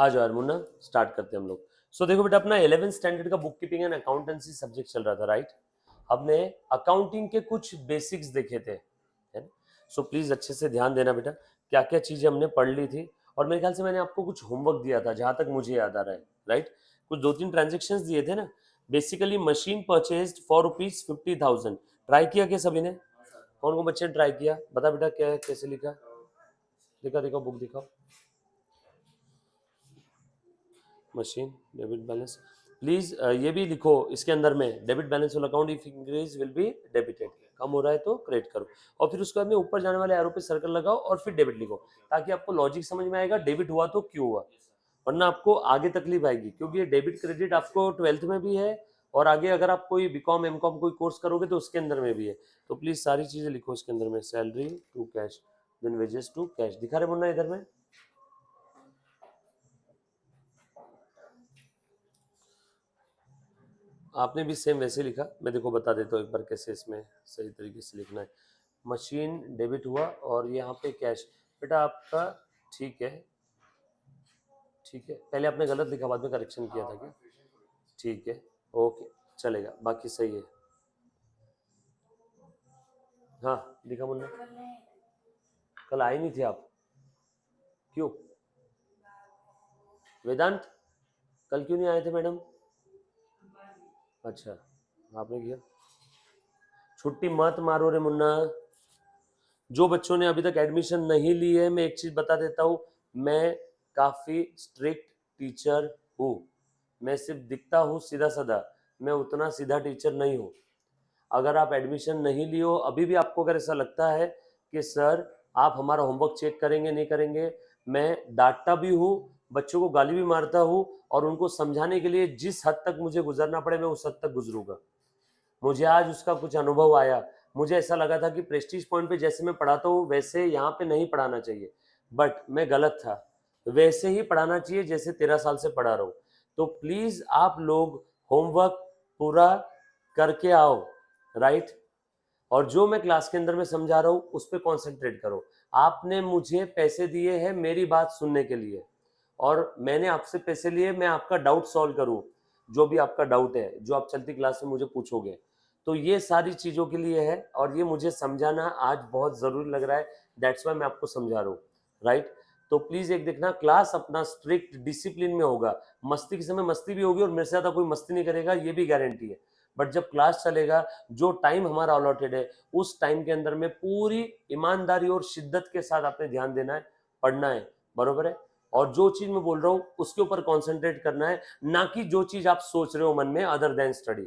आ जाओ यार मुन्ना, स्टार्ट करते हैं हम लोग। सो देखो बेटा, अपना 11th स्टैंडर्ड का book keeping and accountancy subject चल रहा था, राइट। हमने अकाउंटिंग के कुछ बेसिक्स देखे थे, है ना। सो प्लीज अच्छे से ध्यान देना बेटा, क्या क्या चीजें हमने पढ़ ली थी। और मेरे ख्याल से मैंने आपको कुछ होमवर्क दिया था, जहां तक मुझे याद आ रहा है, राइट। कुछ 2-3 ट्रांजेक्शन दिए थे ना। Basically machine purchased for ₹50,000। Try किया क्या सभी ने? कौन कौन बच्चे ने ट्राई किया? बता बेटा, क्या है, कैसे लिखा? दिखा दिखाओ, बुक दिखाओ। Machine debit balance. प्लीज ये भी लिखो इसके अंदर में, डेबिट बैलेंस वाला account if increase will be debited. कम हो रहा है तो क्रेडिट करो। और फिर उसके बाद में ऊपर जाने वाले एरो पे सर्कल लगाओ और फिर डेबिट लिखो, ताकि आपको लॉजिक समझ में आएगा डेबिट हुआ तो क्यों हुआ। वरना आपको आगे तकलीफ आएगी, क्योंकि ये डेबिट क्रेडिट आपको 12th में भी है, और आगे अगर आप कोई बीकॉम एमकॉम कोई कोर्स करोगे तो उसके अंदर में भी है। तो प्लीज सारी चीजें लिखो इसके अंदर में, salary to cash, then wages to cash. दिखा रहे मुन्ना इधर में? आपने भी सेम वैसे लिखा, मैं देखो बता देता हूँ एक बार कैसे इसमें सही तरीके से लिखना है। मशीन डेबिट हुआ और यहाँ पे कैश। बेटा आपका ठीक है, ठीक है, पहले आपने गलत लिखा, बाद में करेक्शन किया था क्या? ठीक है, ओके, चलेगा, बाकी सही है। हाँ दिखा मुन्ना, कल आए नहीं थे आप? क्यों? वेदांत, कल क्यों नहीं आए थे मैडम? अच्छा, आपने किया। छुट्टी मत मारो रे मुन्ना। जो बच्चों ने अभी तक एडमिशन नहीं ली है, मैं एक चीज बता देता हूँ, मैं काफी स्ट्रिक्ट टीचर हूँ। मैं सिर्फ दिखता हूँ सीधा साधा, मैं उतना सीधा टीचर नहीं हूँ। अगर आप एडमिशन नहीं लियो, अभी भी आपको अगर ऐसा लगता है कि सर आप हमारा होमवर्क चेक करेंगे नहीं करेंगे, मैं डांटता भी हूँ, बच्चों को गाली भी मारता हूँ, और उनको समझाने के लिए जिस हद तक मुझे गुजरना पड़े मैं उस हद तक गुजरूंगा। मुझे आज उसका कुछ अनुभव आया। मुझे ऐसा लगा था कि प्रेस्टीज पॉइंट पे जैसे मैं पढ़ाता हूँ वैसे यहाँ पे नहीं पढ़ाना चाहिए, बट मैं गलत था। वैसे ही पढ़ाना चाहिए जैसे 13 साल से पढ़ा रहा हूँ। तो प्लीज आप लोग होमवर्क पूरा करके आओ, राइट। और जो मैं क्लास के अंदर में समझा रहा हूँ उस पर कॉन्सेंट्रेट करो। आपने मुझे पैसे दिए हैं मेरी बात सुनने के लिए, और मैंने आपसे पैसे लिए मैं आपका डाउट सॉल्व करूँ, जो भी आपका डाउट है जो आप चलती क्लास में मुझे पूछोगे। तो ये सारी चीज़ों के लिए है, और ये मुझे समझाना आज बहुत ज़रूरी लग रहा है, दैट्स वाई मैं आपको समझा रहा हूँ, राइट। तो प्लीज़ एक देखना, क्लास अपना स्ट्रिक्ट डिसिप्लिन में होगा। मस्ती के समय मस्ती भी होगी और मेरे से ज़्यादा कोई मस्ती नहीं करेगा, ये भी गारंटी है। बट जब क्लास चलेगा, जो टाइम हमारा अलॉटेड है उस टाइम के अंदर में पूरी ईमानदारी और शिद्दत के साथ आपने ध्यान देना है, पढ़ना है, बरोबर है। और जो चीज मैं बोल रहा हूँ उसके ऊपर कॉन्सेंट्रेट करना है, ना कि जो चीज आप सोच रहे हो मन में अदर देन स्टडी,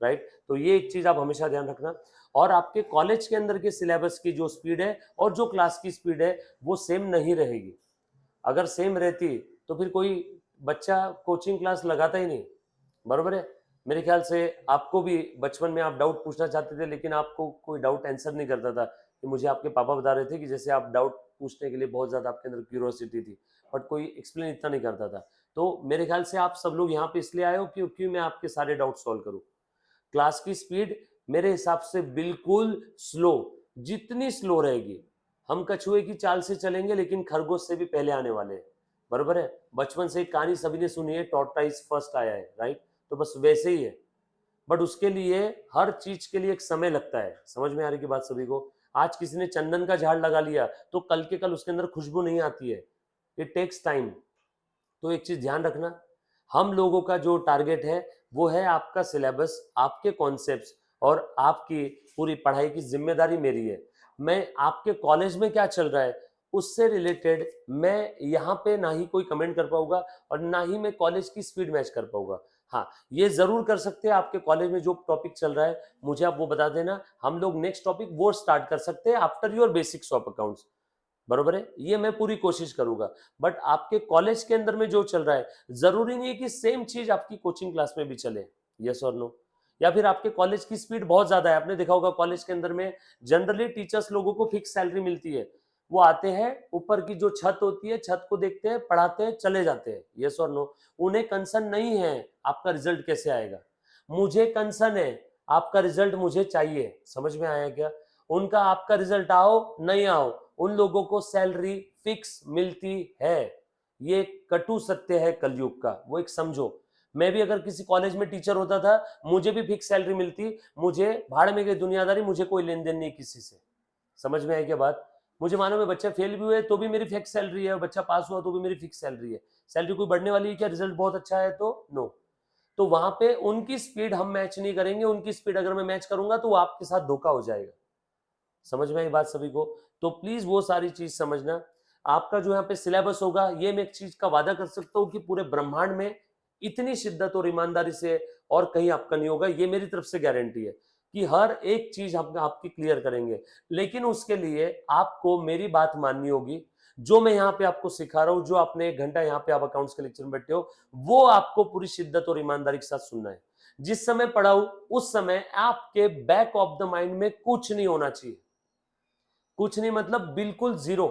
राइट। तो ये एक चीज आप हमेशा ध्यान रखना। और आपके कॉलेज के अंदर के सिलेबस की जो स्पीड है और जो क्लास की स्पीड है वो सेम नहीं रहेगी। अगर सेम रहती तो फिर कोई बच्चा कोचिंग क्लास लगाता ही नहीं, बरोबर है। मेरे ख्याल से आपको भी बचपन में आप डाउट पूछना चाहते थे, लेकिन आपको कोई डाउट आंसर नहीं करता था। कि मुझे आपके पापा बता रहे थे कि जैसे आप डाउट पूछने के लिए बहुत ज्यादा आपके अंदर क्यूरियोसिटी थी, बट कोई एक्सप्लेन इतना नहीं करता था। तो मेरे ख्याल से आप सब लोग यहाँ पे इसलिए आए हो क्योंकि मैं आपके सारे डाउट सॉल्व करूँ। क्लास की स्पीड मेरे हिसाब से बिल्कुल स्लो, जितनी स्लो रहेगी, हम कछुए की चाल से चलेंगे लेकिन खरगोश से भी पहले आने वाले हैं, बरोबर है। बचपन से एक कहानी सभी ने सुनी है, टॉर्टाइज फर्स्ट आया है, राइट। तो बस वैसे ही है, बट उसके लिए हर चीज के लिए एक समय लगता है। समझ में आ रही की बात सभी को? आज किसी ने चंदन का झाड़ लगा लिया तो कल के कल उसके अंदर खुशबू नहीं आती है, इट टेक्स टाइम। तो एक चीज ध्यान रखना, हम लोगों का जो टारगेट है वो है आपका सिलेबस, आपके कॉन्सेप्ट्स, और आपकी पूरी पढ़ाई की जिम्मेदारी मेरी है। मैं आपके कॉलेज में क्या चल रहा है उससे रिलेटेड मैं यहाँ पे ना ही कोई कमेंट कर पाऊंगा, और ना ही मैं कॉलेज की स्पीड मैच कर पाऊंगा। हाँ, ये जरूर कर सकते हैं, आपके कॉलेज में जो टॉपिक चल रहा है मुझे आप वो बता देना, हम लोग नेक्स्ट टॉपिक वो स्टार्ट कर सकते हैं after your basics of accounts, बरोबर है। ये मैं पूरी कोशिश करूंगा। बट आपके कॉलेज के अंदर में जो चल रहा है जरूरी नहीं है कि सेम चीज आपकी कोचिंग क्लास में भी चले, यस और नो। या फिर आपके कॉलेज की स्पीड बहुत ज्यादा है, आपने देखा होगा कॉलेज के अंदर में जनरली टीचर्स लोगों को फिक्स सैलरी मिलती है, वो आते हैं ऊपर की जो छत होती है, छत को देखते हैं, पढ़ाते हैं, चले जाते हैं, यस और नो। उन्हें कंसर्न नहीं है आपका रिजल्ट कैसे आएगा, मुझे कंसर्न है आपका रिजल्ट मुझे चाहिए। समझ में आया क्या? उनका आपका रिजल्ट आओ नहीं आओ, उन लोगों को सैलरी फिक्स मिलती है। ये कटु सत्य है कलयुग का, वो एक समझो। मैं भी अगर किसी कॉलेज में टीचर होता था, मुझे भी फिक्स सैलरी मिलती, मुझे भाड़ में गई दुनियादारी, मुझे कोई लेन देन नहीं किसी से। समझ में आई क्या बात? मुझे मानो मैं बच्चा फेल भी हुए तो भी मेरी फिक्स सैलरी है, बच्चा पास हुआ तो भी मेरी फिक्स सैलरी है। सैलरी कोई बढ़ने वाली है क्या? रिजल्ट बहुत अच्छा है तो नो। तो वहां पे उनकी स्पीड हम मैच नहीं करेंगे, उनकी स्पीड अगर मैं मैच करूंगा तो वो आपके साथ धोखा हो जाएगा। समझ में आई बात सभी को? तो प्लीज वो सारी चीज समझना। आपका जो यहाँ पे सिलेबस होगा, ये मैं एक चीज का वादा कर सकता हूँ कि पूरे ब्रह्मांड में इतनी शिद्दत और ईमानदारी से और कहीं आपका नहीं होगा, ये मेरी तरफ से गारंटी है कि हर एक चीज हम आपकी क्लियर करेंगे। लेकिन उसके लिए आपको मेरी बात माननी होगी। जो मैं यहाँ पे आपको सिखा रहा हूँ, जो आपने 1 घंटा यहाँ पे आप अकाउंट्स के लेक्चर में बैठे हो, वो आपको पूरी शिद्दत और ईमानदारी के साथ सुनना है। जिस समय पढ़ाऊं उस समय आपके बैक ऑफ द माइंड में कुछ नहीं होना चाहिए। कुछ नहीं मतलब बिल्कुल जीरो।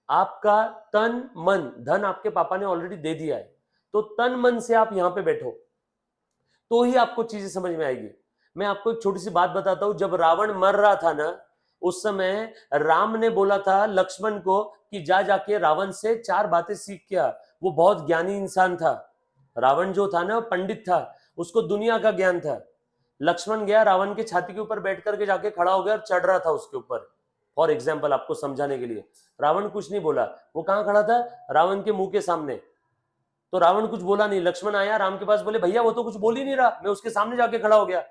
आपका तन मन धन आपके पापा ने ऑलरेडी दे दिया है, तो तन मन से आप यहां पे बैठो तो ही आपको चीजें समझ में आएगी। मैं आपको एक छोटी सी बात बताता हूं। जब रावण मर रहा था ना, उस समय राम ने बोला था लक्ष्मण को कि जा जाके रावण से 4 बातें सीख के आ। वो बहुत ज्ञानी इंसान था। रावण जो था ना, पंडित था, उसको दुनिया का ज्ञान था। लक्ष्मण गया, रावण के छाती के ऊपर बैठ करके जाके खड़ा हो गया और चढ़ रहा था उसके ऊपर। फॉर एग्जाम्पल आपको समझाने के लिए, रावण कुछ नहीं बोला। वो कहां खड़ा था? रावण के मुंह के सामने। तो रावण कुछ बोला नहीं। लक्ष्मण आया राम के पास, बोले भैया वो तो कुछ बोल ही नहीं रहा, मैं उसके सामने जाके खड़ा हो गया।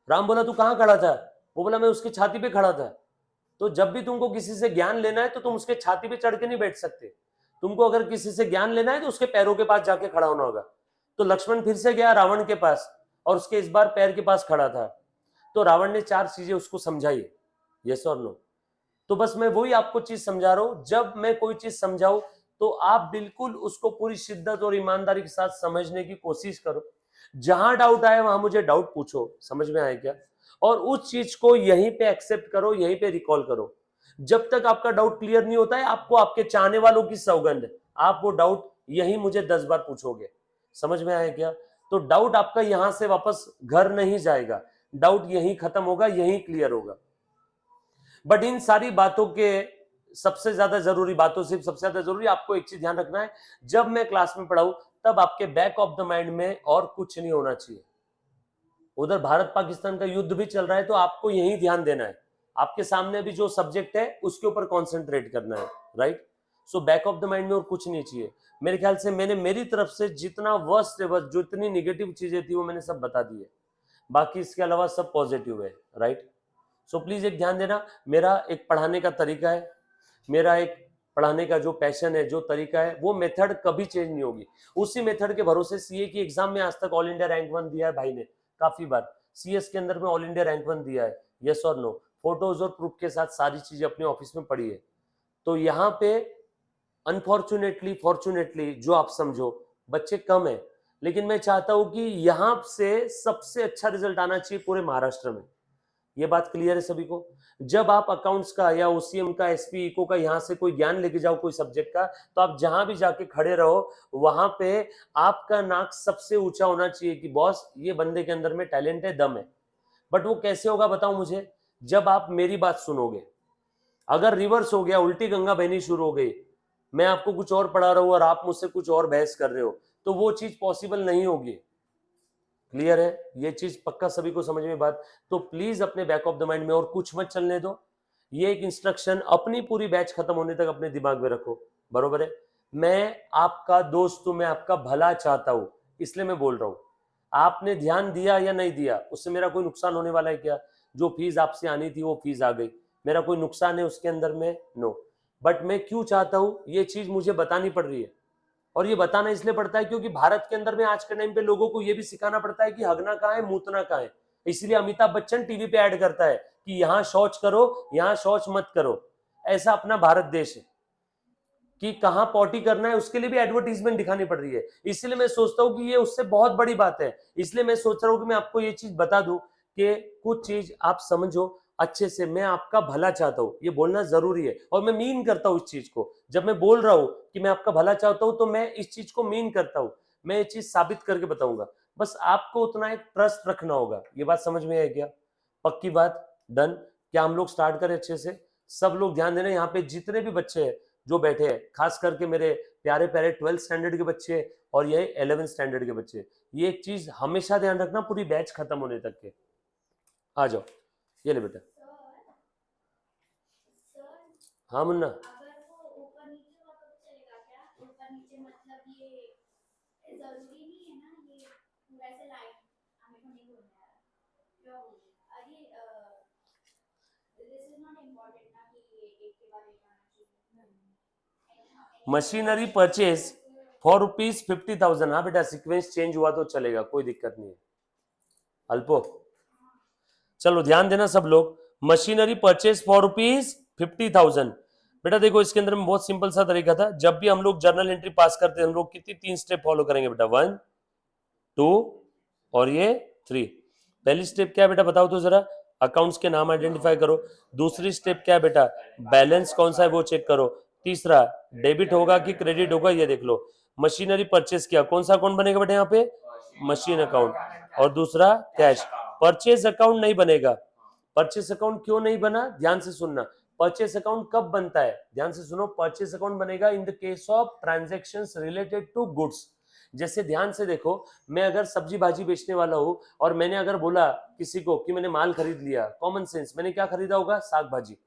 राम बोला तू कहां खड़ा था? वो बोला मैं उसकी छाती पे खड़ा था। तो जब भी तुमको किसी से ज्ञान लेना है तो तुम उसके छाती पे चढ़ के नहीं बैठ सकते। तुमको अगर किसी से ज्ञान लेना है तो उसके पैरों के पास जाके खड़ा होना होगा। तो लक्ष्मण फिर से गया रावण के पास और उसके इस बार पैर के पास खड़ा था। तो रावण ने 4 चीजें उसको समझाई, यस और नो। तो बस मैं वही आपको चीज समझा रहा हूं। जब मैं कोई चीज समझाऊं तो आप बिल्कुल उसको पूरी शिद्दत और ईमानदारी के साथ समझने की कोशिश करो। जहां डाउट आए वहां मुझे डाउट पूछो, समझ में आए क्या? और उस चीज को यहीं पे एक्सेप्ट करो, यहीं पे रिकॉल करो। जब तक आपका डाउट क्लियर नहीं होता है, आपको आपके चाहने वालों की सौगंध, आप वो डाउट यहीं मुझे 10 बार पूछोगे। समझ में आया क्या? तो डाउट आपका यहां से वापस घर नहीं जाएगा, डाउट यहीं खत्म होगा, यहीं क्लियर होगा। बट इन सारी बातों के सबसे ज्यादा जरूरी बातों से सबसे ज्यादा जरूरी आपको एक चीज ध्यान रखना है। जब मैं क्लास में पढ़ाऊं तब आपके बैक ऑफ द माइंड में और कुछ नहीं होना चाहिए। उधर भारत पाकिस्तान का युद्ध भी चल रहा है तो आपको यही ध्यान देना है। आपके सामने भी जो सब्जेक्ट है उसके ऊपर कॉन्सेंट्रेट करना है, right? So back of the mind में और कुछ नहीं चाहिए। मेरे ख्याल से मैंने मेरी तरफ से जितना वर्स्ट से वर्स्ट, जो इतनी निगेटिव चीजें थी वो मैंने सब बता दी है। बाकी इसके अलावा सब पॉजिटिव है, राइट? सो प्लीज एक ध्यान देना, मेरा एक पढ़ाने का तरीका है, मेरा एक पढ़ाने का जो पैशन है, जो तरीका है, वो मेथड कभी चेंज नहीं होगी। उसी मेथड के भरोसे सीए की एग्जाम में आज तक ऑल इंडिया रैंक 1 दिया है भाई ने काफी बार। सीएस के अंदर में ऑल इंडिया रैंक 1 दिया है, यस और नो। फोटोज और प्रूफ के साथ सारी चीजें अपने ऑफिस में पड़ी है। तो यहाँ पे अनफॉर्चुनेटली फॉर्चुनेटली जो आप समझो बच्चे कम है, लेकिन मैं चाहता हूं कि यहाँ से सबसे अच्छा रिजल्ट आना चाहिए पूरे महाराष्ट्र में। ये बात क्लियर है सभी को? जब आप अकाउंट्स का या ओसीएम का, एसपी, इको का यहाँ से कोई ज्ञान लेके जाओ कोई सब्जेक्ट का, तो आप जहां भी जाके खड़े रहो वहां पे आपका नाक सबसे ऊंचा होना चाहिए कि बॉस ये बंदे के अंदर में टैलेंट है, दम है। बट वो कैसे होगा बताओ मुझे? जब आप मेरी बात सुनोगे। अगर रिवर्स हो गया, उल्टी गंगा बहनी शुरू हो गई, मैं आपको कुछ और पढ़ा रहा हूं और आप मुझसे कुछ और बहस कर रहे हो, तो वो चीज पॉसिबल नहीं होगी। क्लियर है? ये चीज पक्का सभी को समझ में बात? तो प्लीज अपने बैक ऑफ द माइंड में और कुछ मत चलने दो। ये एक इंस्ट्रक्शन अपनी पूरी बैच खत्म होने तक अपने दिमाग में रखो, बरोबर है? मैं आपका दोस्त हूं, मैं आपका भला चाहता हूं, इसलिए मैं बोल रहा हूं। आपने ध्यान दिया या नहीं दिया उससे मेरा कोई नुकसान होने वाला है क्या? जो फीस आपसे आनी थी वो फीस आ गई, मेरा कोई नुकसान है उसके अंदर में? नो। बट मैं क्यों चाहता हूं ये चीज मुझे बतानी पड़ रही है, और ये बताना इसलिए पड़ता है क्योंकि भारत के अंदर में आज के टाइम पे लोगों को ये भी सिखाना पड़ता है कि हगना कहाँ है, मूतना कहाँ है। इसलिए अमिताभ बच्चन टीवी पे ऐड करता है कि यहाँ शौच करो, यहाँ शौच मत करो। ऐसा अपना भारत देश है कि कहाँ पॉटी करना है उसके लिए भी एडवर्टीजमेंट दिखानी पड़ रही है। इसलिए मैं सोचता हूँ कि ये उससे बहुत बड़ी बात है। इसलिए मैं सोच रहा हूँ कि मैं आपको ये चीज बता दूं कि कुछ चीज आप समझो अच्छे से। मैं आपका भला चाहता हूँ, ये बोलना जरूरी है, और मैं मीन करता हूँ इस चीज को। जब मैं बोल रहा हूँ कि मैं आपका भला चाहता हूँ तो मैं इस चीज को मीन करता हूँ। मैं ये चीज साबित करके बताऊंगा। बस आपको उतना एक ट्रस्ट रखना होगा। ये बात समझ में आई क्या? पक्की बात? डन? क्या हम लोग स्टार्ट करें अच्छे से? सब लोग ध्यान देना, यहाँ पे जितने भी बच्चे हैं जो बैठे हैं, खास करके मेरे प्यारे प्यारे 12th स्टैंडर्ड के बच्चे और ये 11th स्टैंडर्ड के बच्चे, ये एक चीज हमेशा ध्यान रखना पूरी बैच खत्म होने तक के। आ जाओ, ये ले बेटा। हाँ मुन्ना, मशीनरी परचेज फॉर ₹50,000। हाँ बेटा, सीक्वेंस चेंज हुआ तो चलेगा, कोई दिक्कत नहीं है। अल्पो, चलो ध्यान देना सब लोग। Machinery purchase for ₹50,000। बेटा देखो, इसके अंदर में बहुत सिंपल सा तरीका था। जब भी हम लोग जर्नल एंट्री पास करते हैं, हम लोग कितनी 3 स्टेप फॉलो करेंगे बेटा, 1 2 और ये 3। पहली स्टेप क्या है बेटा, बताओ तो जरा। अकाउंट्स के नाम आइडेंटिफाई करो। दूसरी स्टेप क्या है बेटा, बैलेंस कौन सा है वो चेक करो। तीसरा, डेबिट होगा कि क्रेडिट होगा ये देख लो। मशीनरी परचेज किया, कौन सा अकाउंट बनेगा बेटा यहाँ पे, मशीन अकाउंट। और दूसरा कैश। परचेज अकाउंट नहीं बनेगा। परचेज अकाउंट क्यों नहीं बना, ध्यान से सुनना। परचेज अकाउंट कब बनता है, ध्यान से सुनो। परचेज अकाउंट बनेगा in the case of transactions related to goods. जैसे ध्यान से देखो, मैं अगर सब्जी भाजी बेचने वाला हूं और मैंने अगर बोला किसी को कि मैंने माल खरीद लिया, कॉमन सेंस, मैंने क्या खरीदा होगा, साग भाजी।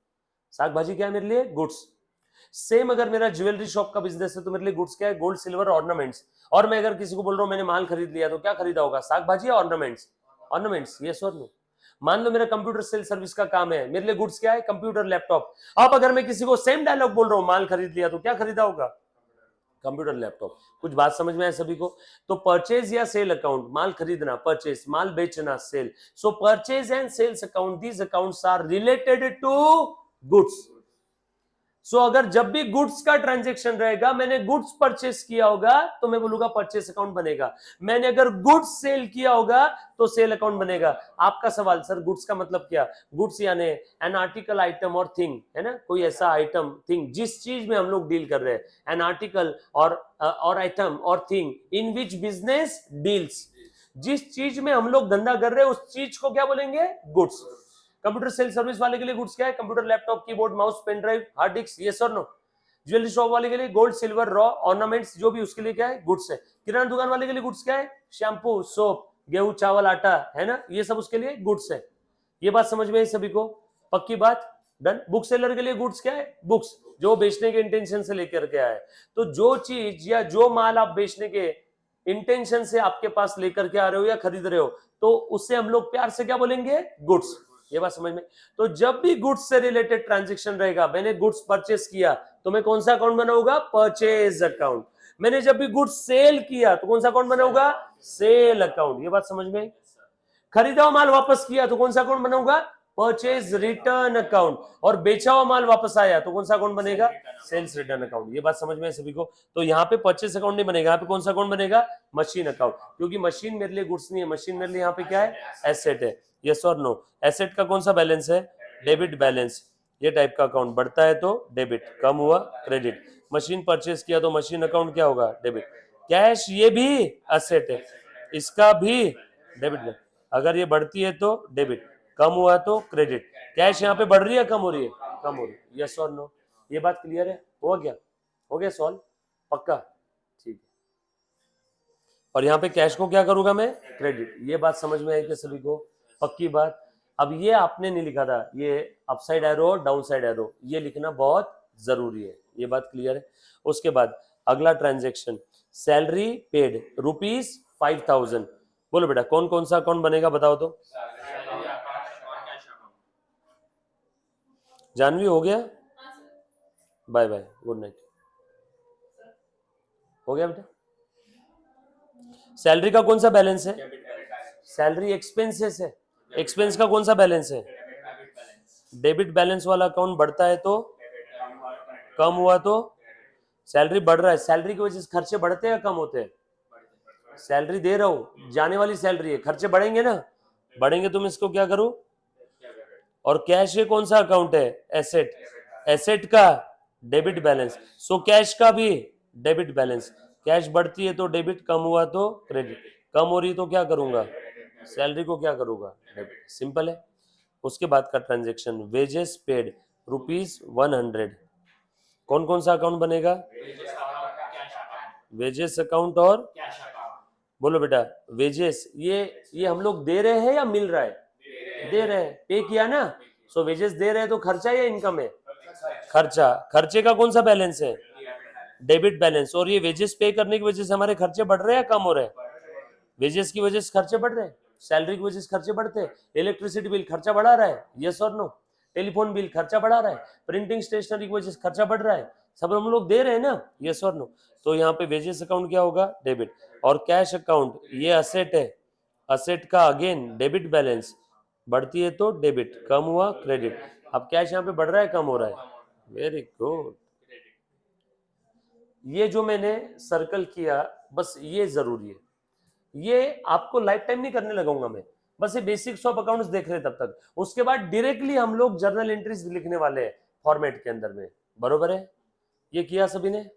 साग भाजी क्या है मेरे लिए, गुड्स। सेम अगर मेरा ज्वेलरी शॉप का बिजनेस है तो मेरे लिए गुड्स क्या है, गोल्ड सिल्वर ऑर्नामेंट्स। और मैं अगर किसी को बोल रहा हूं मैंने माल खरीद लिया, तो क्या खरीदा होगा, साग भाजी या ऑर्नामेंट्स, ऑर्नामेंट्स। यस और नो। मान लो मेरा कंप्यूटर सेल सर्विस का काम है, मेरे लिए गुड्स क्या है, कंप्यूटर लैपटॉप। अब अगर मैं किसी को सेम डायलॉग बोल रहा हूं, माल खरीद लिया, तो क्या खरीदा होगा, कंप्यूटर लैपटॉप। कुछ बात समझ में आए सभी को। तो परचेज या सेल अकाउंट, माल खरीदना परचेज, माल बेचना sale. So purchase and sales account, these accounts are related to goods. So अगर जब भी गुड्स का ट्रांजैक्शन रहेगा, मैंने गुड्स परचेस किया होगा तो मैं बोलूंगा परचेस अकाउंट बनेगा। मैंने अगर गुड्स सेल किया होगा तो सेल अकाउंट बनेगा। आपका सवाल, सर गुड्स का मतलब क्या, गुड्स यानी एन आर्टिकल, आइटम और थिंग, है ना, कोई ऐसा आइटम थिंग जिस चीज में हम लोग डील कर रहे हैं। एन आर्टिकल और आइटम और thing in which business deals, जिस चीज में हम लोग धंधा कर रहे हैं उस चीज को क्या बोलेंगे, गुड्स। कंप्यूटर सेल सर्विस वाले के लिए गुड्स क्या है, computer laptop keyboard mouse pen drive hard disk, yes और नो। ज्वेलरी शॉप वाले के लिए गोल्ड सिल्वर रॉ ऑर्नामेंट्स, जो भी उसके लिए क्या है, गुड्स है। किराना दुकान वाले के लिए गुड्स क्या है, शैम्पू सोप गेहूं चावल आटा, है ना, ये सब उसके लिए गुड्स है। ये बात समझ में आई सभी को, पक्की बात, डन। बुक सेलर के लिए गुड्स क्या है, बुक्स, जो बेचने के इंटेंशन से लेकर के आए। तो जो चीज या जो माल आप बेचने के इंटेंशन से आपके पास लेकर के आ रहे हो या खरीद रहे हो, तो उससे हम लोग प्यार से क्या बोलेंगे, गुड्स। ये बात समझ में। तो जब भी गुड्स से रिलेटेड ट्रांजैक्शन रहेगा, मैंने गुड्स परचेस किया तो मैं कौन सा अकाउंट बनाऊंगा, परचेज अकाउंट। मैंने जब भी गुड्स सेल किया तो कौन सा अकाउंट बनाऊंगा, सेल अकाउंट। ये बात समझ में। खरीदा हुआ माल वापस किया तो कौन सा अकाउंट बनाऊंगा, परचेज रिटर्न अकाउंट। और बेचा हुआ माल वापस आया तो कौन सा अकाउंट बनेगा, सेल्स रिटर्न अकाउंट। ये बात समझ में है सभी को। तो यहाँ पे परचेज अकाउंट नहीं बनेगा, यहाँ पे कौन सा अकाउंट बनेगा, मशीन अकाउंट। क्योंकि मशीन मेरे लिए गुड्स नहीं है, मशीन मेरे लिए यहाँ पे क्या है, एसेट है। यस और नो। एसेट का कौन सा बैलेंस है, डेबिट बैलेंस। ये टाइप का अकाउंट बढ़ता है तो डेबिट, कम हुआ क्रेडिट। मशीन परचेज किया तो मशीन अकाउंट क्या होगा, डेबिट। कैश ये भी एसेट है, इसका भी डेबिट। अगर ये बढ़ती है तो डेबिट, कम हुआ तो क्रेडिट। कैश यहाँ पे बढ़ रही है, कम हो रही है, कम हो रही है। यस और नो। ये बात क्लियर है, हो गया, हो गया सॉल्व, पक्का, ठीक है। और यहाँ पे कैश को क्या करूंगा मैं, क्रेडिट। ये बात समझ में आई क्या सभी को, पक्की बात। अब ये आपने नहीं लिखा था, ये अपसाइड एरो और डाउन साइड एरो, ये लिखना बहुत जरूरी है। ये बात क्लियर है। उसके बाद अगला ट्रांजेक्शन, सैलरी पेड ₹5,000। बोलो बेटा कौन कौन सा अकाउंट बनेगा, बताओ तो। जानवी हो गया, बाय बाय, गुड नाइट। हो गया बेटा। सैलरी का कौन सा बैलेंस है, सैलरी एक्सपेंसेस है, एक्सपेंस का कौन सा बैलेंस है, डेबिट बैलेंस वाला अकाउंट बढ़ता है तो, कम हुआ तो, सैलरी बढ़ रहा है, सैलरी की वजह से खर्चे बढ़ते हैं या कम होते हैं, सैलरी दे रहा हूं, जाने वाली सैलरी है, खर्चे बढ़ेंगे ना, बढ़ेंगे तो मैं इसको क्या करूं, और कैश ये कौन सा अकाउंट है, एसेट, एसेट का डेबिट बैलेंस। सो कैश का भी डेबिट बैलेंस। कैश बढ़ती है तो डेबिट, कम हुआ तो क्रेडिट, कम हो रही तो क्या करूंगा, सैलरी को क्या करूंगा, डेबिट। सिंपल है। उसके बाद का ट्रांजेक्शन, वेजेस पेड ₹100। कौन कौन सा अकाउंट बनेगा? वेजेस अकाउंट और बोलो बेटा वेजेस, ये हम लोग दे रहे हैं या मिल रहा है? दे रहे हैं, पे किया ना, सो वेजेस दे रहे हैं तो खर्चा या इनकम है? खर्चा। खर्चे का कौन सा बैलेंस है? Debit balance. और ये वेजेस पे करने की वजह से हमारे खर्चे बढ़ रहे हैं या कम हो रहे हैं? वेजेस की वजह से खर्चे बढ़ रहे हैं, सैलरी की वजह से खर्चे बढ़ते हैं, इलेक्ट्रिसिटी बिल खर्चा बढ़ा रहा है, यस और नो? टेलीफोन बिल खर्चा बढ़ा रहा है, प्रिंटिंग स्टेशनरी की वजह से खर्चा बढ़ रहा है, सब हम लोग दे रहे हैं ना, यस और नो? तो यहाँ पे वेजेस अकाउंट क्या होगा? डेबिट। और कैश अकाउंट ये असेट है, असेट का अगेन डेबिट बैलेंस, बढ़ती है तो डेबिट, कम हुआ क्रेडिट। अब कैश यहाँ पे बढ़ रहा है कम हो रहा है? Very good. ये जो मैंने सर्कल किया बस ये जरूरी है, ये आपको लाइफ टाइम नहीं करने लगाऊंगा मैं, बस ये बेसिक्स ऑफ अकाउंट्स देख रहे हैं तब तक, उसके बाद डायरेक्टली हम लोग जर्नल एंट्रीज लिखने वाले हैं फॉर्मेट के अंदर में, बरोबर है? ये किया सभी ने?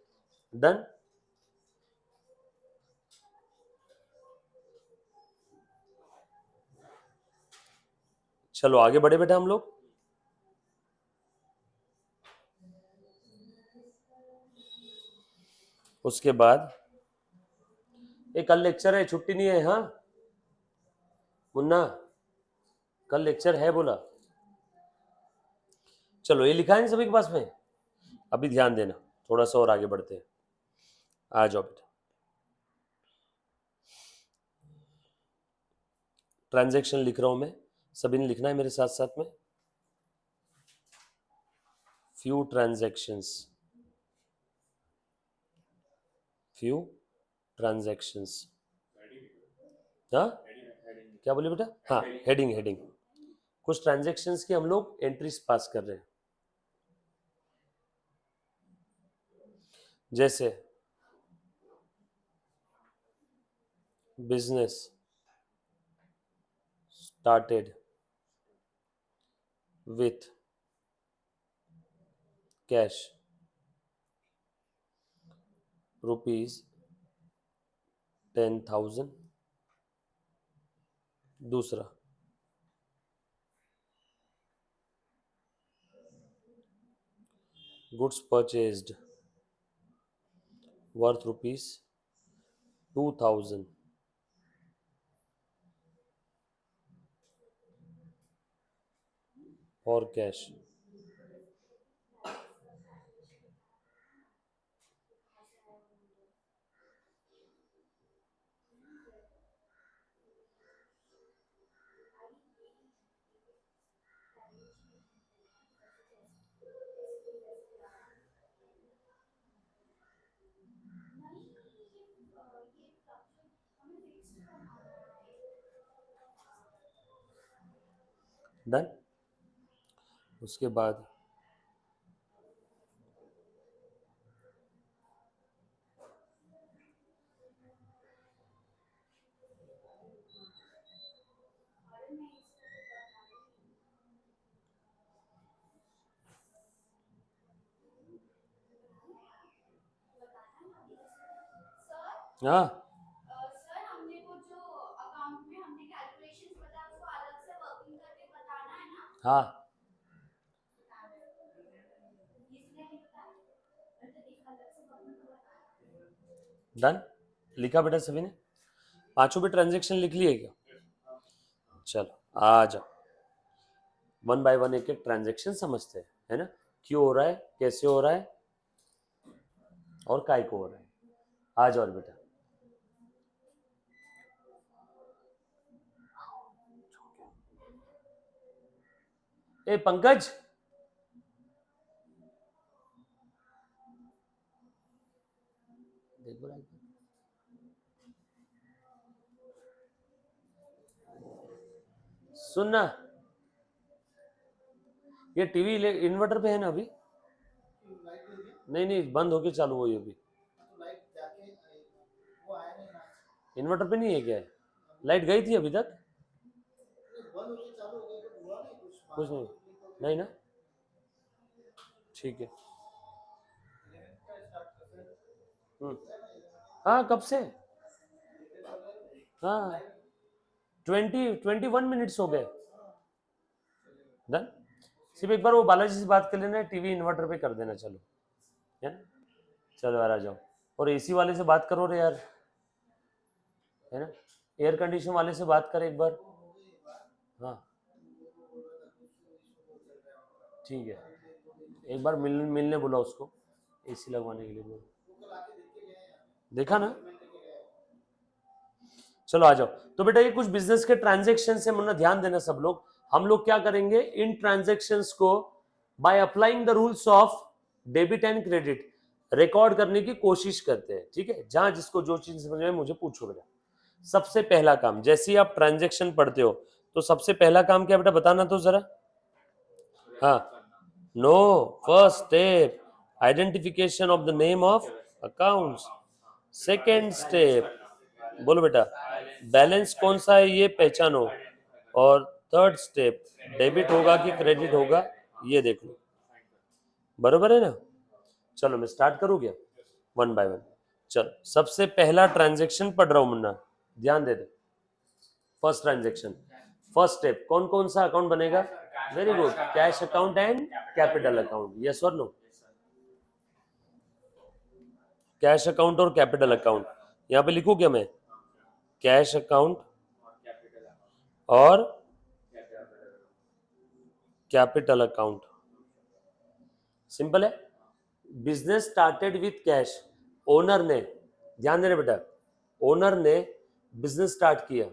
डन। चलो आगे बढ़े बेटा हम लोग। उसके बाद एक कल लेक्चर है, छुट्टी नहीं है? हाँ मुन्ना, कल लेक्चर है बोला। चलो ये लिखा है ना सभी के पास में? अभी ध्यान देना, थोड़ा सा और आगे बढ़ते हैं। आ जाओ बेटा। ट्रांजैक्शन लिख रहा हूं मैं, सभी ने लिखना है मेरे साथ साथ में। Few transactions, few transactions. हाँ क्या बोले बेटा? हाँ हेडिंग, हेडिंग। कुछ ट्रांजैक्शंस की हम लोग एंट्रीज पास कर रहे हैं, जैसे business started with cash rupees 10,000। दूसरा गुड्स परचेज्ड वर्थ रुपीज 2,000 और कैश। डन। उसके बाद हाँ हाँ डन। लिखा बेटा सभी ने? पांचों भी ट्रांजैक्शन लिख लिए क्या? चलो आ जाओ, वन बाय वन एक एक ट्रांजैक्शन समझते हैं, है ना? क्यों हो रहा है, कैसे हो रहा है और काय को हो रहा है। आ जाओ बेटा। ए पंकज, देखो सुनना, ये टीवी इन्वर्टर पे है ना अभी? नहीं नहीं बंद होके चालू हुई अभी। इन्वर्टर पे नहीं है क्या? लाइट गई थी अभी तक? कुछ नहीं, नहीं ना? ठीक है। हाँ कब से? हाँ 21 मिनट्स हो गए। डन। सिर्फ एक बार वो बालाजी से बात कर लेना, टीवी इन्वर्टर पे कर देना। चलो है ना। चलो यार आ जाओ, और एसी वाले से बात करो रे यार, है ना, एयर कंडीशन वाले से बात कर एक बार। हाँ ठीक है, एक बार मिलने बोला उसको, एसी लगवाने के लिए बोला, देखा ना। चलो आ जाओ। तो बेटा ये कुछ बिजनेस के ट्रांजेक्शन है मुन्ना, ध्यान देना सब लोग। हम लोग क्या करेंगे, इन ट्रांजेक्शन्स को by applying the rules of debit and credit record करने की कोशिश करते हैं, ठीक है। जहां जिसको जो चीज समझ में मुझे पूछो बेटा। सबसे पहला काम, जैसे ही आप ट्रांजेक्शन पढ़ते हो तो सबसे पहला काम क्या बेटा, बताना तो जरा। हाँ, no, first step identification of the name of accounts. Second step, बोलो बेटा, बैलेंस कौन सा है ये पहचानो। और थर्ड स्टेप, डेबिट होगा कि क्रेडिट होगा ये देख लो, बरोबर है ना। चलो मैं स्टार्ट करूँ क्या, वन बाय वन। चलो सबसे पहला ट्रांजेक्शन पढ़ रहा हूं मुन्ना, ध्यान दे दे। फर्स्ट ट्रांजेक्शन, फर्स्ट स्टेप, कौन कौन सा अकाउंट बनेगा, very good, cash account and capital account, yes और नो। कैश अकाउंट और कैपिटल अकाउंट, यहां पे लिखूं क्या मैं, कैश अकाउंट और कैपिटल अकाउंट, सिंपल है। Business started with cash, owner ने, ध्यान देना बेटा, ओनर ने बिजनेस स्टार्ट किया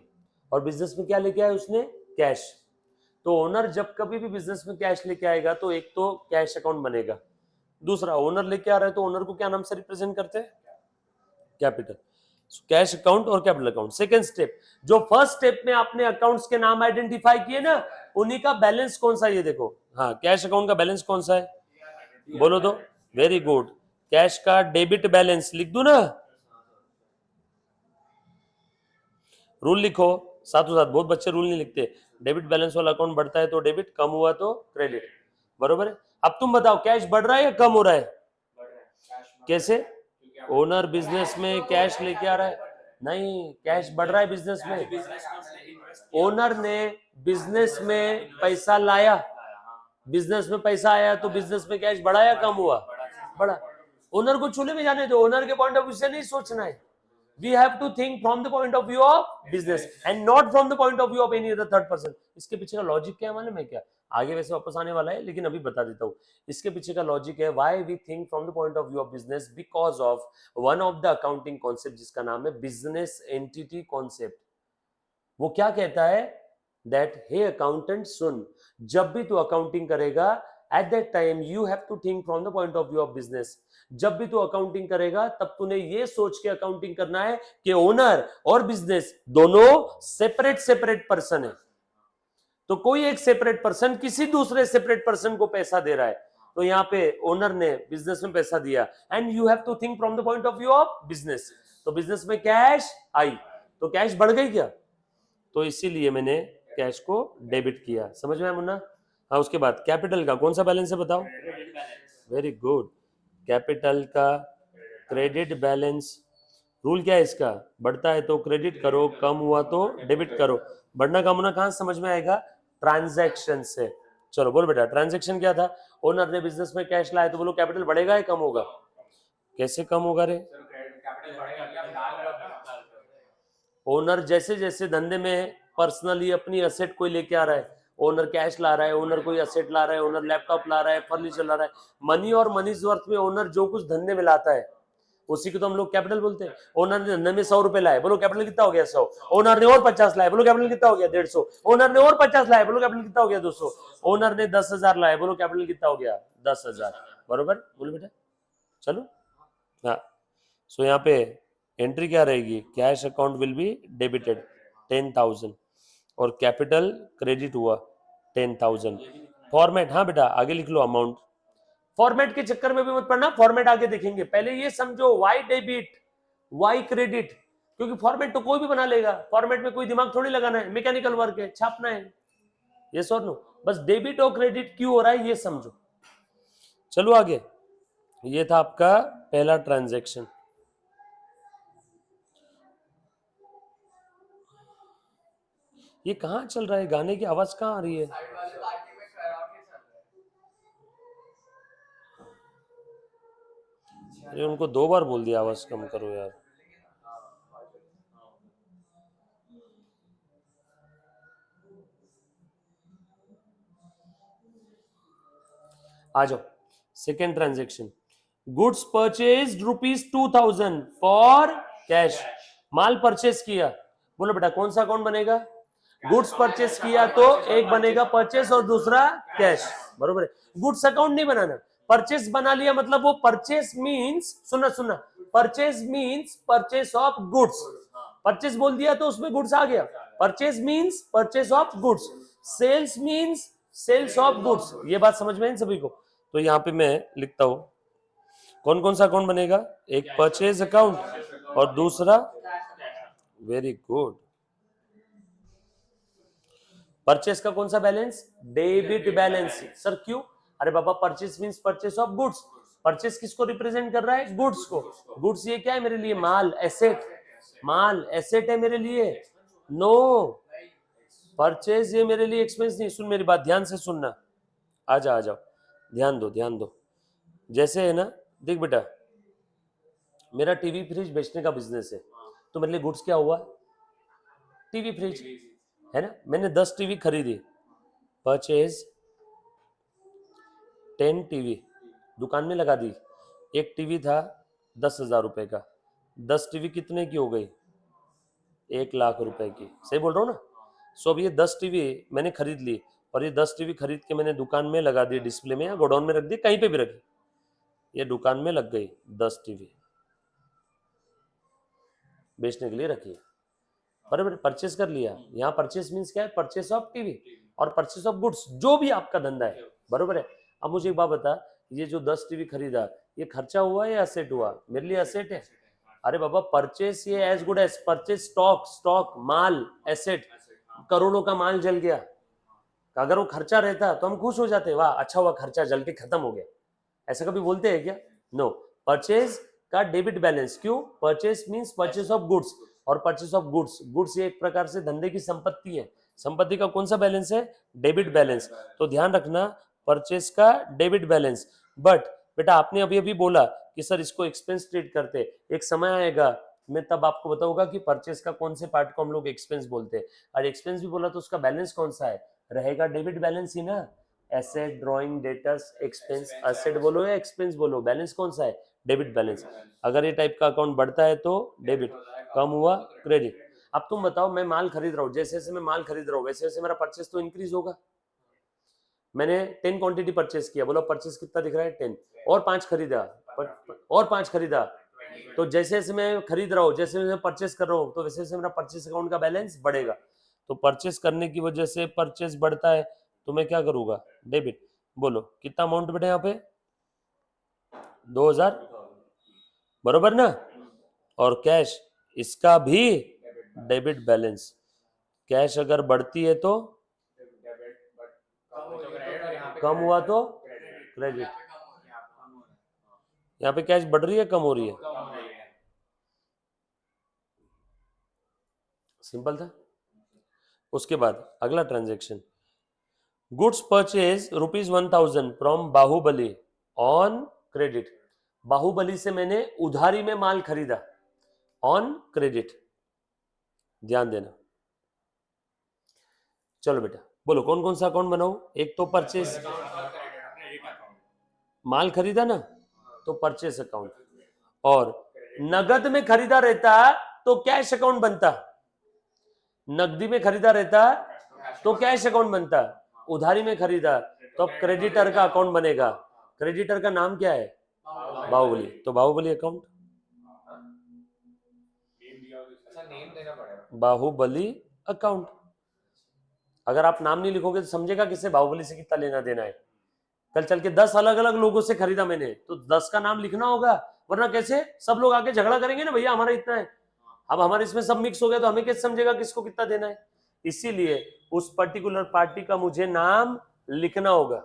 और बिजनेस में क्या लेके आया उसने, कैश। तो ओनर जब कभी भी बिजनेस में कैश लेके आएगा तो एक तो कैश अकाउंट बनेगा, दूसरा ओनर लेके आ रहा है तो ओनर को क्या नाम से रिप्रेजेंट करते हैं, कैपिटल। कैश अकाउंट और कैपिटल अकाउंट। सेकंड स्टेप, जो फर्स्ट स्टेप में आपने अकाउंट्स के नाम आइडेंटिफाई किए ना, उन्हीं का बैलेंस कौन सा है ये देखो। हाँ, कैश अकाउंट का बैलेंस कौन सा है, बोलो तो, वेरी गुड। कैश का डेबिट बैलेंस लिख दूं ना, रूल लिखो साथों साथ, बहुत बच्चे रूल नहीं लिखते। डेबिट बैलेंस वाला अकाउंट बढ़ता है तो डेबिट, कम हुआ तो क्रेडिट, बरोबर है। अब तुम बताओ कैश बढ़ रहा है या कम हो रहा है, कैसे, ओनर बिजनेस में कैश लेके आ रहा है, नहीं, कैश बढ़ रहा है बिजनेस में, ओनर ने बिजनेस में पैसा लाया, बिजनेस में पैसा आया तो बिजनेस में कैश बढ़ा या कम हुआ, बढ़ा। ओनर को चूल्हे में जाने दो, ओनर के पॉइंट ऑफ व्यू से नहीं सोचना है। We have to think from the point of view of business and not from the point of view of any other third person. इसके पीछे का लॉजिक क्या है मालूम है क्या, आगे वैसे वापस आने वाला है लेकिन अभी बता देता हूँ। इसके पीछे का लॉजिक है, why we think from the point of view of business, because of one of the accounting concept जिसका नाम है business entity concept। वो क्या कहता है, that हे अकाउंटेंट सुन, जब भी तू अकाउंटिंग करेगा at that time you have to think from the point of view of business। जब भी तू अकाउंटिंग करेगा तब तूने ये सोच के अकाउंटिंग करना है कि ओनर और बिजनेस दोनों सेपरेट सेपरेट पर्सन है। तो कोई एक सेपरेट पर्सन किसी दूसरे सेपरेट पर्सन को पैसा दे रहा है, तो यहाँ पे ओनर ने बिजनेस में पैसा दिया, and you have to think from the point of view of business. तो बिजनेस में कैश आई तो कैश बढ़ गई क्या, तो इसीलिए मैंने कैश को डेबिट किया, समझ में आया मुन्ना। हाँ, उसके बाद कैपिटल का कौन सा बैलेंस है बताओ, वेरी गुड, कैपिटल का क्रेडिट बैलेंस। रूल क्या है इसका, बढ़ता है तो क्रेडिट करो, कम हुआ तो डेबिट करो। बढ़ना कम होना कहां समझ में आएगा, ट्रांजैक्शन से। चलो बोलो बेटा, ट्रांजैक्शन क्या था, ओनर ने बिजनेस में कैश लाया तो बोलो कैपिटल बढ़ेगा या कम होगा, कैसे कम होगा रे, ओनर जैसे जैसे धंधे में पर्सनली अपनी असेट कोई लेके आ रहा है, ओनर कैश ला रहा है, ओनर कोई असेट ला रहा है, ओनर लैपटॉप ला रहा है, फर्नीचर ला रहा है, मनी और मनीज वर्थ में ओनर जो कुछ धंधे में लाता है उसी को तो हम लोग कैपिटल बोलते हैं। ओनर ने धंधे में 100 रुपए लाए, बोलो कैपिटल कितना हो गया 100, ओनर ने और 50 लाए, बोलो कैपिटल कितना हो गया 150, ओनर ने और 50 लाए, बोलो कैपिटल कितना हो गया 200, ओनर ने 10,000 लाए, बोलो कैपिटल कितना हो गया 10,000, बरोबर, बोलो बेटा। चलो हाँ, सो यहाँ पे एंट्री क्या रहेगी, cash account will be debited 10,000 और कैपिटल क्रेडिट हुआ 10,000। फॉर्मेट, हाँ बेटा आगे लिख लो अमाउंट, फॉर्मेट के चक्कर में भी मत पड़ना, फॉर्मेट आगे देखेंगे, पहले ये समझो वाई डेबिट वाई क्रेडिट, क्योंकि फॉर्मेट तो कोई भी बना लेगा, फॉर्मेट में कोई दिमाग थोड़ी लगाना है, मैकेनिकल वर्क है, छापना है, यस और नो, बस डेबिट और क्रेडिट क्यों हो रहा है ये समझो। चलो आगे, ये था आपका पहला ट्रांजैक्शन। ये कहाँ चल रहा है, गाने की आवाज कहाँ आ रही है, अरे उनको 2 बार बोल दिया आवाज कम करो यार। आ जाओ, second transaction, goods purchase ₹2000 for cash. Mall purchase किया, बोलो बेटा कौन सा अकाउंट बनेगा? गुड्स परचेस किया तो एक बनेगा परचेस और दूसरा कैश, बरोबर है। गुड्स अकाउंट नहीं बनाना, परचेस बना लिया मतलब वो परचेस मींस, सुनना सुनना, purchase means purchase of goods. Purchase बोल दिया तो उसमें गुड्स आ गया, purchase means purchase of goods, sales means sales of goods. ये बात समझ में है सभी को? तो यहाँ पे मैं लिखता हूं कौन कौन सा अकाउंट बनेगा, एक परचेज अकाउंट और दूसरा, वेरी गुड, परचेस का कौन सा बैलेंस? Debit balance. सर क्यों? अरे बाबा purchase means purchase of goods, purchase किसको रिप्रेजेंट कर रहा है? गुड्स को। गुड्स ये क्या है मेरे लिए? माल, एसेट। माल एसेट है मेरे लिए। नो, परचेज ये मेरे लिए एक्सपेंस नहीं। सुन मेरी बात ध्यान से सुनना, आ जाओ, ध्यान दो ध्यान दो। जैसे है ना, देख बेटा, मेरा टीवी फ्रिज बेचने का बिजनेस है, तो मेरे लिए गुड्स क्या हुआ? टीवी फ्रिज, है ना। मैंने 10 टीवी खरीदी, परचेज 10 टीवी, दुकान में लगा दी। एक टीवी था 10,000 रुपए का, 10 टीवी कितने की हो गई? 1,00,000 रुपए की। सही बोल रहा हूँ ना? सो अब ये 10 टीवी मैंने खरीद ली, और ये 10 टीवी खरीद के मैंने दुकान में लगा दी, डिस्प्ले में या गोडाउन में रख दी, कहीं पे भी रखी, ये दुकान में लग गई 10 टीवी, बेचने के लिए रखी है, बराबर, परचेस कर लिया। यहाँ परचेस मींस क्या है? परचेस ऑफ टीवी और परचेस ऑफ गुड्स, जो भी आपका धंधा है, बरोबर है। अब मुझे एक बात बता, ये जो 10 टीवी खरीदा, ये खर्चा हुआ या असेट हुआ? मेरे लिए असेट है। अरे बाबा परचेस ये as good as purchase, stock, stock माल, एसेट, करोड़ों का माल जल गया, अगर वो खर्चा रहता तो हम खुश हो जाते, वाह अच्छा हुआ खर्चा जल के खत्म हो गया, ऐसा कभी बोलते हैं क्या? नो, परचेज का डेबिट बैलेंस। क्यों? Purchase means purchase of goods, और परचेस ऑफ गुड्स, गुड्स ये एक प्रकार से धंधे की संपत्ति है, संपत्ति का कौन सा बैलेंस है? Debit balance. तो ध्यान रखना, परचेस का डेबिट बैलेंस। बट बेटा आपने अभी अभी बोला कि सर इसको एक्सपेंस ट्रीट करते, एक समय आएगा मैं तब आपको बताऊंगा कि परचेस का कौन से पार्ट को हम लोग एक्सपेंस बोलते हैं, और एक्सपेंस भी बोला तो उसका बैलेंस कौन सा है? रहेगा डेबिट बैलेंस ही ना। Asset, drawing, debtors, expense, asset बोलो या एक्सपेंस बोलो, बैलेंस कौन सा है? Debit balance. अगर ये टाइप का अकाउंट बढ़ता है तो डेबिट, कम हुआ क्रेडिट। अब तुम बताओ, मैं माल खरीद रहा हूँ, जैसे जैसे मैं माल खरीद रहा हूँ वैसे वैसे मेरा परचेस तो इंक्रीज होगा। मैंने 10 क्वांटिटी परचेस किया, बोलो परचेस कितना दिख रहा है? 10, और 5 खरीदा, और 5 खरीदा, तो जैसे जैसे मैं खरीद रहा हूँ, जैसे मैं परचेस कर रहा हूँ, तो वैसे वैसे मेरा परचेस अकाउंट का बैलेंस बढ़ेगा। तो परचेस करने की वजह से परचेस बढ़ता है, तो मैं क्या करूंगा? डेबिट। बोलो कितना अमाउंट बेटा यहाँ पे? 2,000, बरोबर ना। और कैश, इसका भी डेबिट बैलेंस। कैश अगर बढ़ती है तो, कम हुआ तो क्रेडिट। यहाँ पे कैश बढ़ रही है कम हो रही है? सिंपल था। उसके बाद अगला transaction, goods purchase ₹1,000 from Bahubali on credit. Bahubali से मैंने उधारी में माल खरीदा, ऑन क्रेडिट, ध्यान देना। चलो बेटा बोलो कौन कौन सा अकाउंट बनाऊं? एक तो परचेज, माल खरीदा ना तो परचेस अकाउंट, और नगद में खरीदा रहता तो कैश अकाउंट बनता, नकदी में खरीदा रहता तो कैश अकाउंट बनता, उधारी में खरीदा तो अब क्रेडिटर का अकाउंट बनेगा। क्रेडिटर का नाम क्या है? बाहुबली, तो बाहुबली अकाउंट, बाहुबली अकाउंट। अगर आप नाम नहीं लिखोगे तो समझेगा किससे बाहुबली से कितना लेना देना है। कल चल के 10 अलग अलग लोगों से खरीदा मैंने, तो 10 का नाम लिखना होगा, वरना कैसे? सब लोग आके झगड़ा करेंगे ना, भैया हमारा इतना है, अब हमारे इसमें सब मिक्स हो गया तो हमें कैसे समझेगा किसको कितना देना है? इसीलिए उस पर्टिकुलर पार्टी का मुझे नाम लिखना होगा।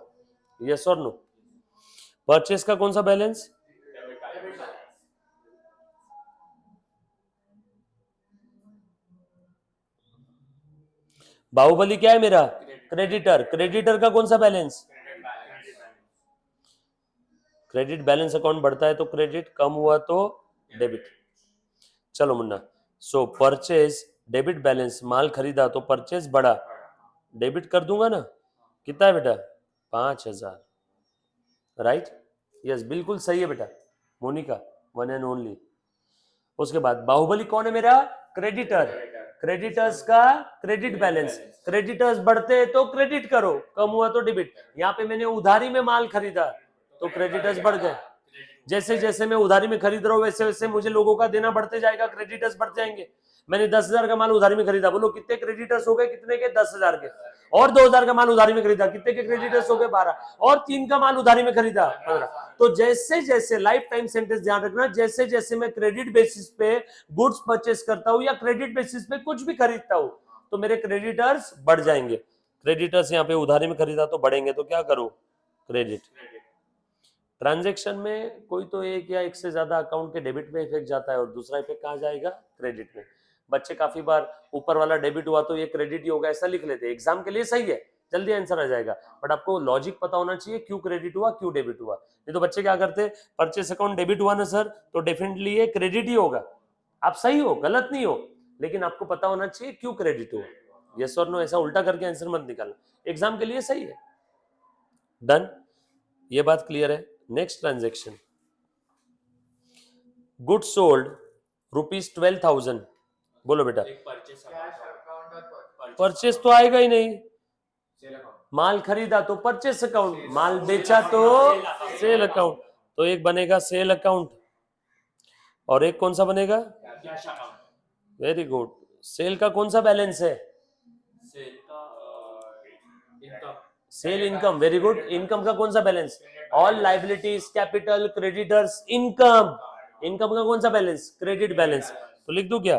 यस और नो? परचेस का कौन सा बैलेंस? बाहुबली क्या है मेरा? क्रेडिटर। क्रेडिटर का कौन सा बैलेंस? क्रेडिट बैलेंस अकाउंट बढ़ता है तो क्रेडिट, कम हुआ तो डेबिट। चलो मुन्ना, सो परचेज डेबिट बैलेंस, माल खरीदा तो परचेज बढ़ा, डेबिट कर दूंगा ना। कितना है बेटा? 5,000। राइट, यस बिल्कुल सही है बेटा मोनिका, वन एंड ओनली। उसके बाद बाहुबली कौन है मेरा? क्रेडिटर। क्रेडिटर्स का क्रेडिट बैलेंस, क्रेडिटर्स बढ़ते तो क्रेडिट करो, कम हुआ तो डेबिट। यहाँ पे मैंने उधारी में माल खरीदा तो क्रेडिटर्स बढ़ गए। जैसे जैसे मैं उधारी में खरीद रहा हूँ वैसे वैसे मुझे लोगों का देना बढ़ते जाएगा, क्रेडिटर्स बढ़ जाएंगे। मैंने 10,000 का माल उधारी में खरीदा, बोलो कितने क्रेडिटर्स हो गए? कितने के? 10,000 के। और 2,000 का माल उधारी में खरीदा, कितने के क्रेडिटर्स हो गए? 12। और 3 का माल उधारी में खरीदा, 15। तो जैसे जैसे, लाइफ टाइम सेंटेंस ध्यान रखना, जैसे जैसे मैं क्रेडिट बेसिस पे गुड्स परचेस करता हूं या क्रेडिट बेसिस पे कुछ भी खरीदता हूं तो मेरे क्रेडिटर्स बढ़ जाएंगे। क्रेडिटर्स यहाँ पे उधारी में खरीदा तो बढ़ेंगे, तो क्या करो? क्रेडिट। ट्रांजैक्शन में कोई तो एक या एक से ज्यादा अकाउंट के डेबिट में इफेक्ट जाता है और दूसरा इफेक्ट कहाँ जाएगा? क्रेडिट में। बच्चे काफी बार ऊपर वाला डेबिट हुआ तो ये क्रेडिट ही होगा ऐसा लिख लेते हैं, एग्जाम के लिए सही है, जल्दी आंसर आ जाएगा, बट आपको लॉजिक पता होना चाहिए क्यों क्रेडिट हुआ, क्यों डेबिट हुआ। नहीं तो बच्चे क्या करते, परचेस अकाउंट डेबिट हुआ ना सर तो डेफिनेटली ये क्रेडिट ही होगा। आप सही हो, गलत नहीं हो, लेकिन आपको पता होना चाहिए क्यों क्रेडिट हुआ। यस और नो ऐसा उल्टा करके आंसर मत निकालना, एग्जाम के लिए सही है। डन, ये बात क्लियर है। Next transaction, good sold ₹12,000। बोलो बेटा, परचेस तो आएगा ही नहीं, माल खरीदा तो परचेस अकाउंट, माल बेचा तो सेल अकाउंट, तो एक बनेगा सेल अकाउंट और एक कौन सा बनेगा? वेरी गुड, सेल का कौन सा बैलेंस है? Sale income, very good. Income का कौन सा balance? All liabilities, capital, creditors, income. Income का कौन सा बैलेंस? Credit balance. तो लिख दूं क्या?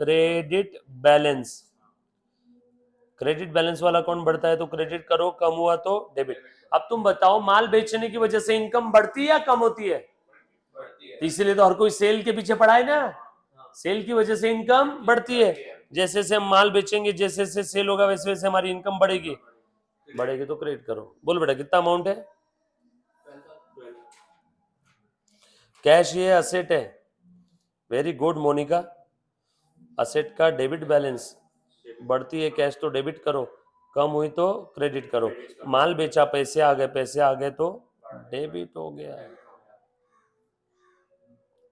Credit balance. क्रेडिट बैलेंस वाला अकाउंट बढ़ता है तो क्रेडिट करो, कम हुआ तो डेबिट। अब तुम बताओ, माल बेचने की वजह से इनकम बढ़ती है या कम होती है? इसीलिए तो हर कोई सेल के पीछे पड़ा है ना, सेल की वजह से इनकम बढ़ती है। जैसे जैसे हम माल बेचेंगे, जैसे जैसे सेल होगा वैसे वैसे हमारी इनकम बढ़ेगी, बढ़ेगी तो क्रेडिट करो। बोल बेटा कितना अमाउंट है? कैश ये असेट है, वेरी गुड मोनिका। असेट का डेबिट बैलेंस, बढ़ती है कैश तो डेबिट करो, कम हुई तो क्रेडिट करो। माल बेचा, पैसे आ गए, पैसे आ गए तो डेबिट हो गया।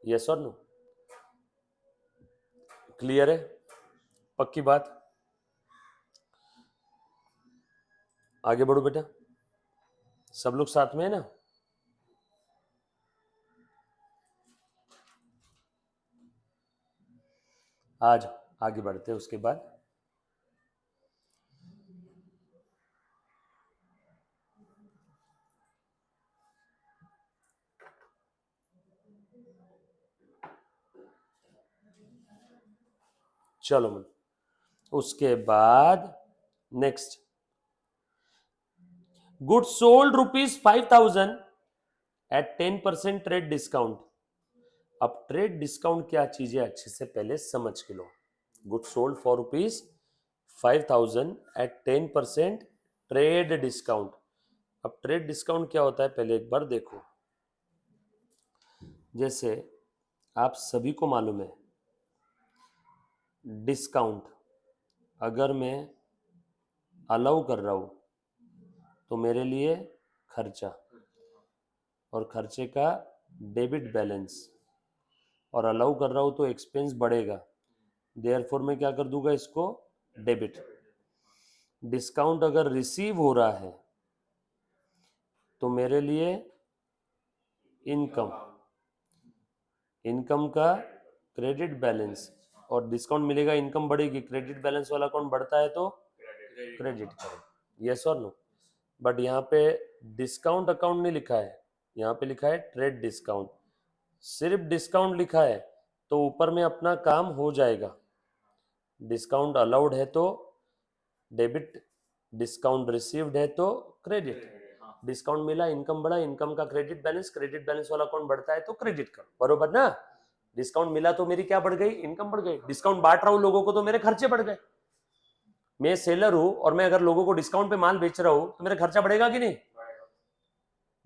यस और नो? क्लियर है? पक्की बात? आगे बढ़ो बेटा, सब लोग साथ में है ना? आज आगे बढ़ते हैं उसके बाद। चलो मन, उसके बाद next, good sold ₹5,000 at 10% trade discount. अब ट्रेड डिस्काउंट क्या चीज है अच्छे से पहले समझ के लो। Good sold for ₹5,000 at 10% trade discount. अब ट्रेड डिस्काउंट क्या होता है पहले एक बार देखो। जैसे आप सभी को मालूम है, डिस्काउंट अगर मैं अलाउ कर रहा हूं तो मेरे लिए खर्चा, और खर्चे का डेबिट बैलेंस, और अलाउ कर रहा हूं तो एक्सपेंस बढ़ेगा, देयरफॉर मैं क्या कर दूंगा इसको? डेबिट। डिस्काउंट अगर रिसीव हो रहा है तो मेरे लिए इनकम, इनकम का क्रेडिट बैलेंस, और डिस्काउंट मिलेगा, इनकम बढ़ेगी, क्रेडिट बैलेंस वाला अकाउंट बढ़ता है तो क्रेडिट करो। यस और नो? बट यहाँ पे डिस्काउंट अकाउंट नहीं लिखा है, यहाँ पे लिखा है ट्रेड डिस्काउंट। सिर्फ डिस्काउंट लिखा है तो ऊपर में अपना काम हो जाएगा। डिस्काउंट अलाउड है तो डेबिट, डिस्काउंट रिसीव्ड है तो क्रेडिट। डिस्काउंट मिला, इनकम बढ़ा, इनकम का क्रेडिट बैलेंस, क्रेडिट बैलेंस वाला अकाउंट बढ़ता है तो क्रेडिट करो, बरोबर ना? डिस्काउंट मिला तो मेरी क्या बढ़ गई? इनकम बढ़ गई। डिस्काउंट बांट रहा हूं लोगों को तो मेरे खर्चे बढ़ गए। मैं सेलर हूं और मैं अगर लोगों को डिस्काउंट पे माल बेच रहा हूं तो मेरा खर्चा बढ़ेगा कि नहीं?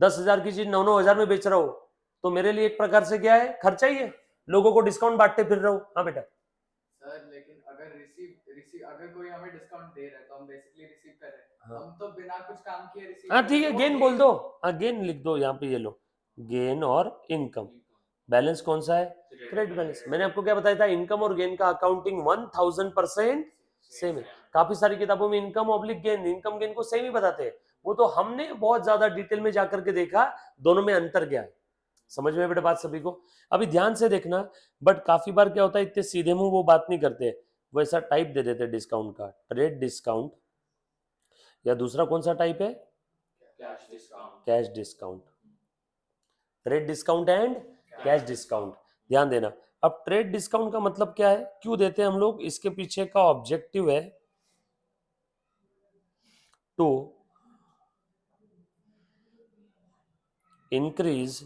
10,000 की चीज 9,000 में बेच रहा हो तो मेरे लिए एक प्रकार से क्या है, खर्चा ही है, लोगों को डिस्काउंट बांटते फिर रहा हूँ। हाँ बेटा। सर लेकिन अगर रिसीव अगर कोई हमें डिस्काउंट दे रहा है तो हम बेसिकली रिसीव कर रहे हैं। हाँ। हम तो बिना कुछ काम किए रिसीव हाँ कर ठीक रहे है, हैं, वो गेन बोल दो। हाँ गेन लिख दो यहाँ पे, ये लो गेन और इनकम। बैलेंस कौन सा है, क्रेडिट बैलेंस। मैंने आपको क्या बताया था, इनकम और गेन का अकाउंटिंग 1000% सेम है। काफी सारी किताबों में income oblique gain, income gain को सेम ही बताते हैं, वो तो हमने बहुत ज्यादा डिटेल में जाकर के देखा दोनों में अंतर क्या है। समझ में बेटा बात सभी को? अभी ध्यान से देखना। बट काफी बार क्या होता है, इतने सीधे मुंह वो बात नहीं करते, वो ऐसा टाइप दे देते डिस्काउंट का, ट्रेड डिस्काउंट, या दूसरा कौन सा टाइप है, cash discount. Trade discount and cash discount, ध्यान देना। अब ट्रेड डिस्काउंट का मतलब क्या है, क्यों देते हैं हम लोग, इसके पीछे का ऑब्जेक्टिव है to increase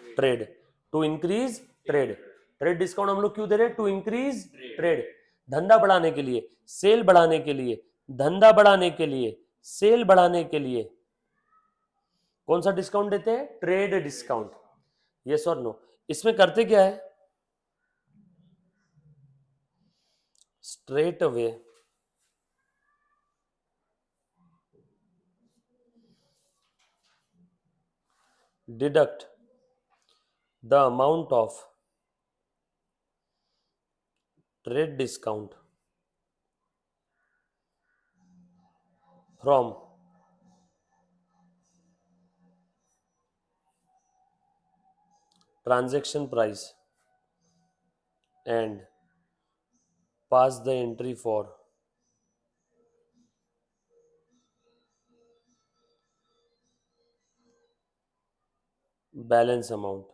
trade, to increase trade. Trade discount हम लोग क्यों दे रहे हैं, टू इंक्रीज ट्रेड, धंधा बढ़ाने के लिए, सेल बढ़ाने के लिए, धंधा बढ़ाने के लिए, सेल बढ़ाने के लिए कौन सा डिस्काउंट देते हैं, ट्रेड डिस्काउंट। यस और नो। इसमें करते क्या है, straight away deduct the amount of trade discount from transaction price and pass the entry for balance amount.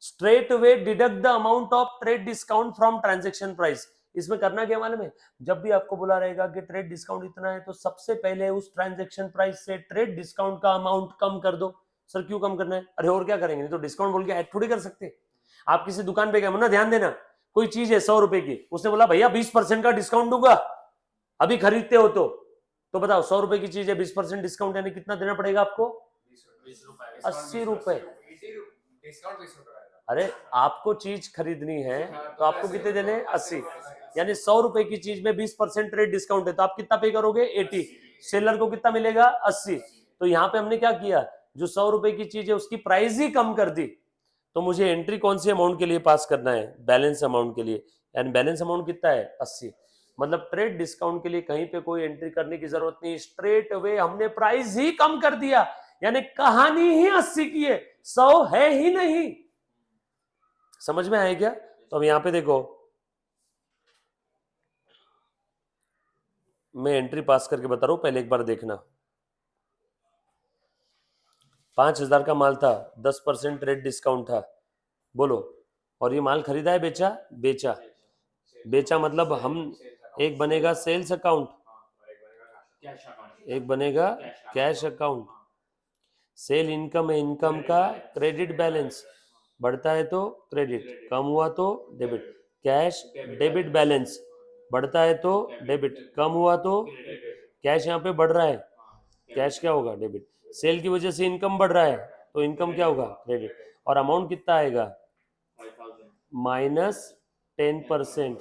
Straight away deduct the amount of trade discount from transaction price. इसमें करना क्या मालूम है, जब भी आपको बोला रहेगा कि ट्रेड डिस्काउंट इतना है तो सबसे पहले उस ट्रांजैक्शन प्राइस से ट्रेड डिस्काउंट का अमाउंट कम कर दो। सर क्यों कम करना है, अरे और क्या करेंगे, नहीं तो डिस्काउंट बोल के ऐड थोड़ी कर सकते। आप किसी दुकान पे गए, मुन्ना ध्यान देना, कोई चीज है 100 रुपए की, उसने बोला भैया 20% का डिस्काउंट दूंगा, अभी खरीदते हो तो बताओ 100 रुपए की चीज है, 20% डिस्काउंट यानी कितना देना पड़ेगा आपको, 80 रुपए। डिस्काउंट 20 रुपए। अरे आपको चीज खरीदनी है तो आपको कितने देने हैं, 80, यानी 100 रुपए की चीज में 20% रेट डिस्काउंट है तो आप कितना पे करोगे, 80। सेलर को कितना मिलेगा, 80। तो यहाँ पे हमने क्या किया, जो 100 रुपए की चीज है उसकी प्राइस ही कम कर दी, तो मुझे एंट्री कौन सी अमाउंट के लिए पास करना है, बैलेंस अमाउंट के लिए, यानी बैलेंस अमाउंट कितना है, 80। मतलब ट्रेड डिस्काउंट के लिए कहीं पे कोई एंट्री करने की जरूरत नहीं, स्ट्रेट अवे हमने प्राइस ही कम कर दिया, यानी कहानी ही 80 की है, 100 है ही नहीं। समझ में आया क्या? तो अब यहां पे देखो, मैं एंट्री पास करके बता रहा हूं, पहले एक बार देखना। 5,000 का माल था, 10% ट्रेड डिस्काउंट था, बोलो, और ये माल खरीदा है, बेचा, बेचा, बेचा मतलब हम, एक बनेगा सेल्स अकाउंट, एक बनेगा कैश अकाउंट। सेल इनकम है, इनकम का क्रेडिट बैलेंस, बढ़ता है तो क्रेडिट, कम हुआ तो डेबिट। कैश डेबिट बैलेंस, बढ़ता है तो डेबिट, कम हुआ तो कैश, यहाँ पे बढ़ रहा है, कैश क्या होगा, डेबिट। सेल की वजह से इनकम बढ़ रहा है तो इनकम क्या होगा, क्रेडिट। और अमाउंट कितना आएगा, -10%।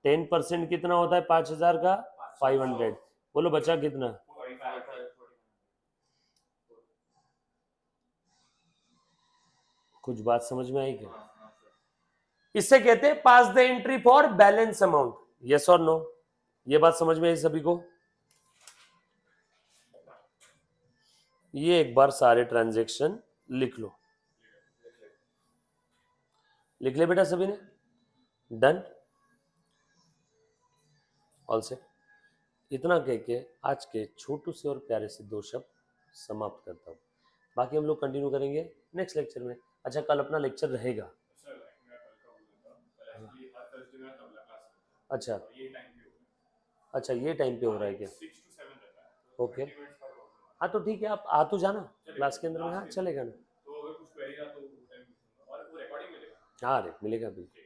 10% कितना होता है 5,000 का, 500। बोलो बचा कितना, कुछ बात समझ में आई क्या? इससे कहते हैं pass the entry for balance amount. Yes और नो, ये बात समझ में आई सभी को? ये एक बार सारे ट्रांजैक्शन लिख लो, लिख ले बेटा सभी ने, डन, ऑल सेट। इतना कह के आज के छोटू से और प्यारे से 2 शब्द समाप्त करता हूँ, बाकी हम लोग कंटिन्यू करेंगे नेक्स्ट लेक्चर में। अच्छा कल अपना लेक्चर रहेगा, अच्छा अच्छा, ये टाइम पे हो रहा है क्या, ओके। हाँ तो ठीक है, आप आ तो जाना क्लास के अंदर में, हाँ चलेगा ना, हाँ अरे मिलेगा बिल्कुल।